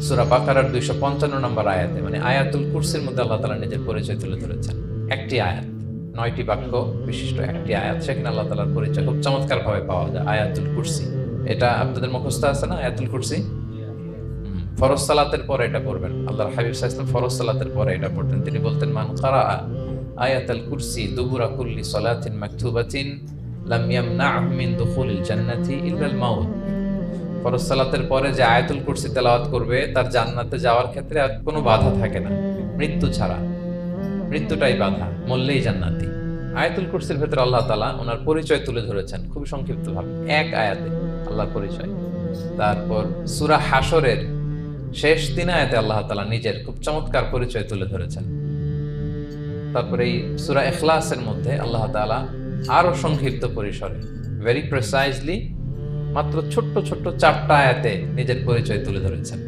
সূরা বাকারার 255 নম্বর আয়াতে, মানে আয়াতুল কুরসির মধ্যে আল্লাহ তাআলা নিজের পরিচয় তুলে ধরেছেন। একটি আয়াত, 9টি বাক্য বিশিষ্ট একটি আয়াত, সেখানে আল্লাহ তাআলার পরিচয় খুব চমৎকারভাবে পাওয়া যায়। আয়াতুল কুরসি, এটা আপনাদের মুখস্থ আছে না আয়াতুল কুরসি? ফরজ সালাতের পরে এটা পড়বেন। আল্লাহর হাবিব সাল্লাল্লাহু আলাইহি ওয়াসাল্লাম ফরজ সালাতের পরে এটা পড়তেন। তিনি বলতেন, মান ক্বারাআ আয়াতাল কুরসি দুবুরা কুল্লি সালাতিন মাকতুবাতিন লাম ইয়ামনা'হু মিন দুখুলিল জান্নাতি ইল্লাল মাউত। ফরজ সালাতের পরে যে আয়াতুল কুরসি তেলাওয়াত করবে তার জান্নাতে যাওয়ার ক্ষেত্রে আর কোনো বাধা থাকে না, মৃত্যু ছাড়া। মৃত্যুটাই বাধা, মরলেই জান্নাতি। আয়াতুল কুরসির ভেতরে আল্লাহ তাআলা ওনার পরিচয় তুলে ধরেছেন খুব সংক্ষিপ্ত ভাবে, এক আয়াতে আল্লাহর পরিচয়। তারপর সূরা হাশরের শেষ 3 আয়াতে আল্লাহ তাআলা নিজের খুব চমৎকার পরিচয় তুলে ধরেছেন। তারপরে এই সূরা ইখলাসের মধ্যে আল্লাহ তাআলা আরো সংক্ষিপ্ত পরিসরে, ভেরি প্রিসাইজলি, মাত্র ছোট্ট ছোট্ট 4টা আয়াতে নিজের পরিচয় তুলে ধরেছেন।